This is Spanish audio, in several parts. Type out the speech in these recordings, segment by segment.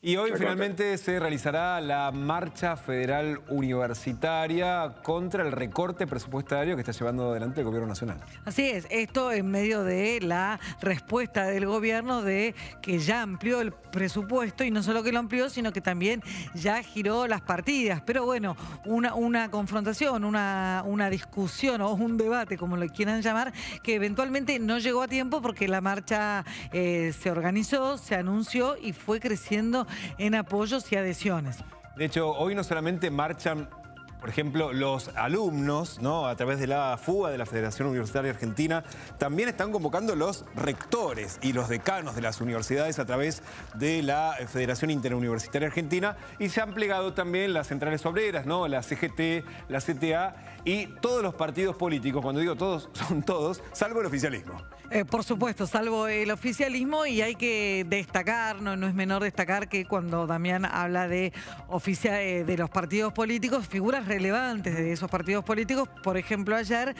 Y hoy finalmente se realizará la marcha federal universitaria contra el recorte presupuestario que está llevando adelante el gobierno nacional. Así es, esto en medio de la respuesta del gobierno de que ya amplió el presupuesto, y no solo que lo amplió, sino que también ya giró las partidas. Pero bueno, una confrontación, una discusión o un debate, como lo quieran llamar, que eventualmente no llegó a tiempo porque la marcha se organizó, se anunció y fue creciendo en apoyos y adhesiones. De hecho, hoy no solamente marchan, por ejemplo, los alumnos, ¿no?, a través de la FUA, de la Federación Universitaria Argentina, también están convocando los rectores y los decanos de las universidades a través de la Federación Interuniversitaria Argentina, y se han plegado también las centrales obreras, ¿no?, la CGT, la CTA y todos los partidos políticos. Cuando digo todos, son todos, salvo el oficialismo. Por supuesto, salvo el oficialismo, y hay que destacar, no es menor destacar que cuando Damián habla de los partidos políticos, figuras relevantes de esos partidos políticos, por ejemplo ayer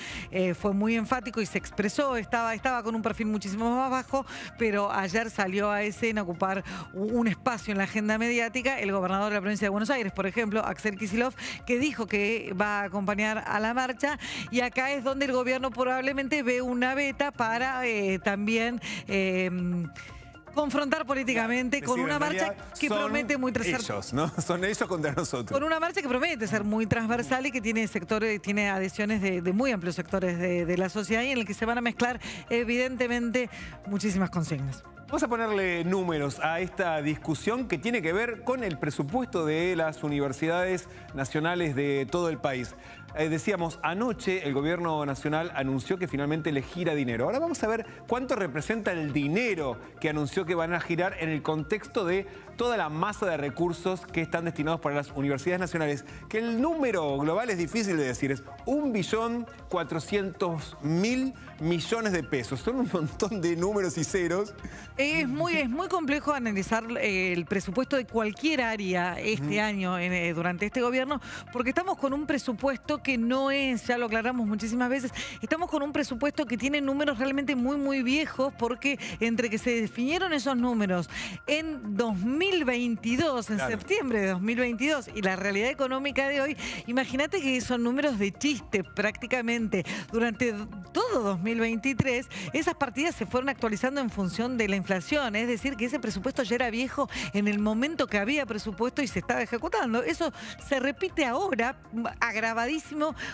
fue muy enfático y se expresó, estaba con un perfil muchísimo más bajo, pero ayer salió a escena a ocupar un espacio en la agenda mediática el gobernador de la provincia de Buenos Aires, por ejemplo, Axel Kicillof, que dijo que va a acompañar a la marcha, y acá es donde el gobierno probablemente ve una veta para también confrontar políticamente con una marcha que promete muy transversal. Ellos, ¿no? Son ellos contra nosotros. Con una marcha que promete ser muy transversal y que tiene sectores, tiene adhesiones de muy amplios sectores de la sociedad, y en el que se van a mezclar evidentemente muchísimas consignas. Vamos a ponerle números a esta discusión que tiene que ver con el presupuesto de las universidades nacionales de todo el país. Decíamos, anoche el gobierno nacional anunció que finalmente le gira dinero. Ahora vamos a ver cuánto representa el dinero que anunció que van a girar en el contexto de toda la masa de recursos que están destinados para las universidades nacionales. Que el número global es difícil de decir, es 1.400.000 millones de pesos. Son un montón de números y ceros. Es muy complejo analizar el presupuesto de cualquier área este año, durante este gobierno, porque estamos con un presupuesto que no es, ya lo aclaramos muchísimas veces, estamos con un presupuesto que tiene números realmente muy viejos, porque entre que se definieron esos números en 2022, en septiembre de 2022, y la realidad económica de hoy, imagínate que son números de chiste prácticamente. Durante todo 2023, esas partidas se fueron actualizando en función de la inflación, es decir, que ese presupuesto ya era viejo en el momento que había presupuesto y se estaba ejecutando. Eso se repite ahora, agravadísimo,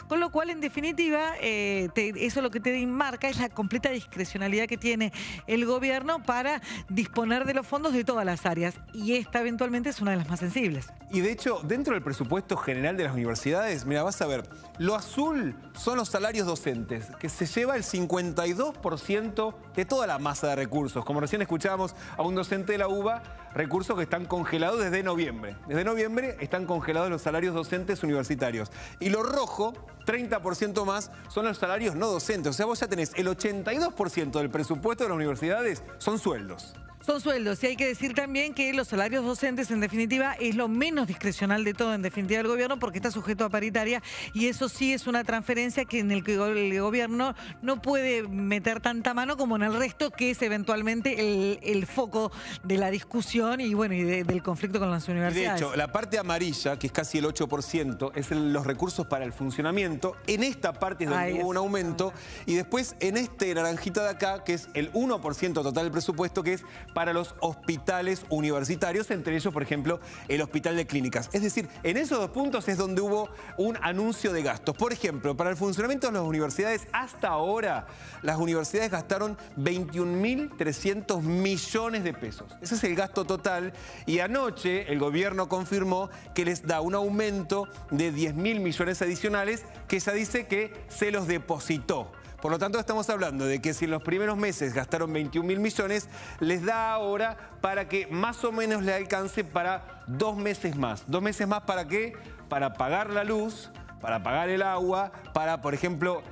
con lo cual, en definitiva, eso lo que te marca es la completa discrecionalidad que tiene el gobierno para disponer de los fondos de todas las áreas, y esta eventualmente es una de las más sensibles. Y de hecho, dentro del presupuesto general de las universidades, mira, vas a ver, lo azul son los salarios docentes, que se lleva el 52% de toda la masa de recursos. Como recién escuchábamos a un docente de la UBA, recursos que están congelados desde noviembre. Desde noviembre están congelados los salarios docentes universitarios. Y lo rojo, 30% más, son los salarios no docentes. O sea, vos ya tenés el 82% del presupuesto de las universidades son sueldos. Son sueldos, y hay que decir también que los salarios docentes, en definitiva, es lo menos discrecional de todo, en definitiva, del gobierno, porque está sujeto a paritaria, y eso sí es una transferencia que en el que el gobierno no puede meter tanta mano como en el resto, que es eventualmente el foco de la discusión y bueno, del conflicto con las universidades. De hecho, la parte amarilla, que es casi el 8%, es los recursos para el funcionamiento. En esta parte es donde hubo un aumento, y después en este naranjita de acá, que es el 1% total del presupuesto, que es para los hospitales universitarios, entre ellos, por ejemplo, el Hospital de Clínicas. Es decir, en esos dos puntos es donde hubo un anuncio de gastos. Por ejemplo, para el funcionamiento de las universidades, hasta ahora, las universidades gastaron 21.300 millones de pesos. Ese es el gasto total, y anoche el gobierno confirmó que les da un aumento de 10.000 millones adicionales, que ya dice que se los depositó. Por lo tanto, estamos hablando de que si en los primeros meses gastaron 21.000 millones, les da ahora para que más o menos le alcance para 2 meses más. ¿2 meses más para qué? Para pagar la luz, para pagar el agua, para, por ejemplo,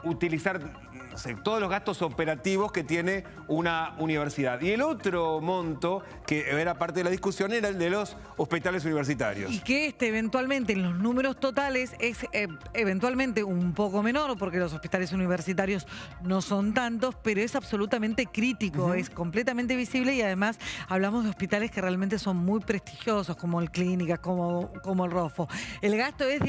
utilizar no sé, todos los gastos operativos que tiene una universidad. Y el otro monto, que era parte de la discusión, era el de los hospitales universitarios. Y que eventualmente en los números totales es eventualmente un poco menor, porque los hospitales universitarios no son tantos, pero es absolutamente crítico, es completamente visible, y además hablamos de hospitales que realmente son muy prestigiosos, como el Clínica, como el Rofo. El gasto es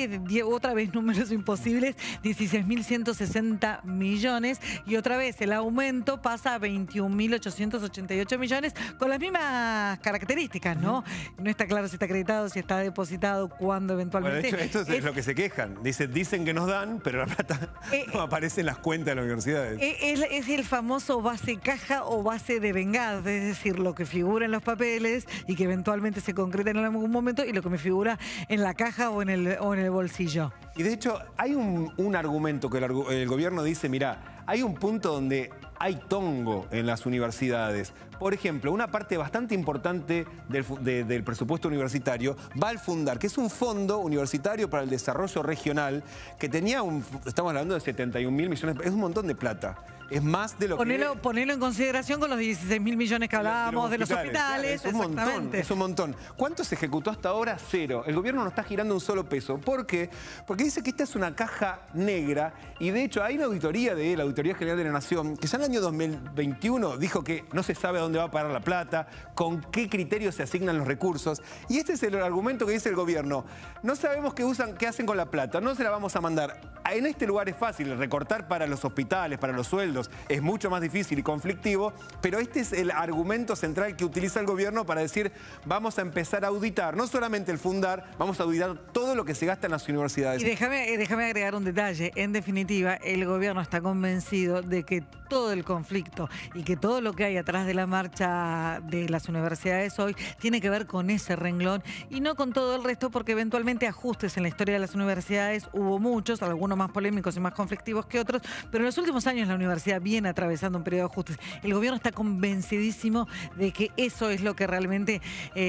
otra vez números imposibles, 16.160 millones, y otra vez el aumento pasa a 21.888 millones, con las mismas características, ¿no? No está claro si está acreditado, si está depositado, cuándo eventualmente. Bueno, de hecho, esto es lo que se quejan. Dicen que nos dan, pero la plata no aparece en las cuentas de las universidades. Es el famoso base caja o base de vengada, es decir, lo que figura en los papeles y que eventualmente se concreta en algún momento, y lo que me figura en la caja o en el bolsillo. Y de hecho, hay un argumento que el gobierno dice, mira, hay un punto donde hay tongo en las universidades. Por ejemplo, una parte bastante importante del presupuesto universitario va al Fundar, que es un fondo universitario para el desarrollo regional que tenía estamos hablando de 71.000 millones, es un montón de plata. Es más de lo Ponelo en consideración con los 16.000 millones que hablábamos de los hospitales. Claro, es un montón. ¿Cuánto se ejecutó hasta ahora? Cero. El gobierno no está girando un solo peso. ¿Por qué? Porque dice que esta es una caja negra, y de hecho hay una auditoría de la Auditoría General de la Nación que ya en el año 2021 dijo que no se sabe a dónde va a parar la plata, con qué criterios se asignan los recursos. Y este es el argumento que dice el gobierno. No sabemos qué hacen con la plata, no se la vamos a mandar. En este lugar es fácil recortar para los hospitales, para los sueldos. Es mucho más difícil y conflictivo, pero este es el argumento central que utiliza el gobierno para decir, vamos a empezar a auditar, no solamente el Fundar, vamos a auditar todo lo que se gasta en las universidades. Y déjame agregar un detalle. En definitiva, el gobierno está convencido de que todo el conflicto y que todo lo que hay atrás de la marcha de las universidades hoy tiene que ver con ese renglón y no con todo el resto, porque eventualmente ajustes en la historia de las universidades hubo muchos, algunos más polémicos y más conflictivos que otros, pero en los últimos años la universidad viene atravesando un periodo de ajustes. El gobierno está convencidísimo de que eso es lo que realmente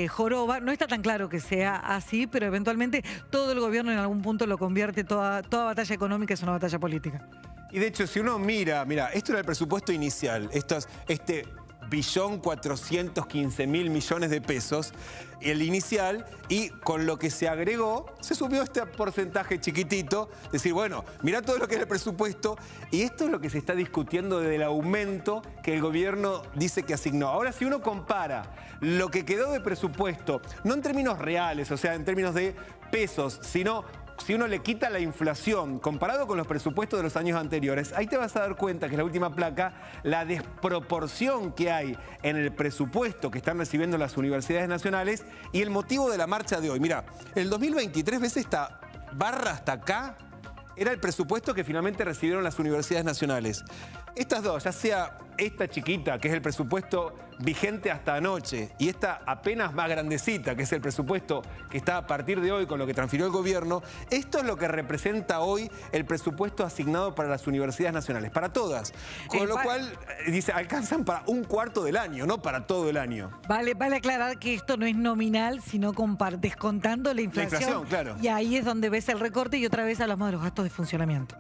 joroba. No está tan claro que sea así, pero eventualmente todo el gobierno en algún punto lo convierte, toda batalla económica es una batalla política. Y de hecho, si uno mira, esto era el presupuesto inicial, este 1.415.000 millones de pesos, el inicial, y con lo que se agregó, se subió este porcentaje chiquitito, decir, bueno, mirá todo lo que es el presupuesto, y esto es lo que se está discutiendo del aumento que el gobierno dice que asignó. Ahora, si uno compara lo que quedó de presupuesto, no en términos reales, o sea, en términos de pesos, sino si uno le quita la inflación comparado con los presupuestos de los años anteriores, ahí te vas a dar cuenta que es la última placa, la desproporción que hay en el presupuesto que están recibiendo las universidades nacionales y el motivo de la marcha de hoy. Mira, en el 2023, ¿ves esta barra hasta acá? Era el presupuesto que finalmente recibieron las universidades nacionales. Estas dos, ya sea esta chiquita, que es el presupuesto vigente hasta anoche, y esta apenas más grandecita, que es el presupuesto que está a partir de hoy con lo que transfirió el gobierno, esto es lo que representa hoy el presupuesto asignado para las universidades nacionales, para todas. Con lo cual, dice, alcanzan para un cuarto del año, no para todo el año. Vale aclarar que esto no es nominal, sino descontando la inflación. Claro. Y ahí es donde ves el recorte, y otra vez hablamos de los gastos de funcionamiento.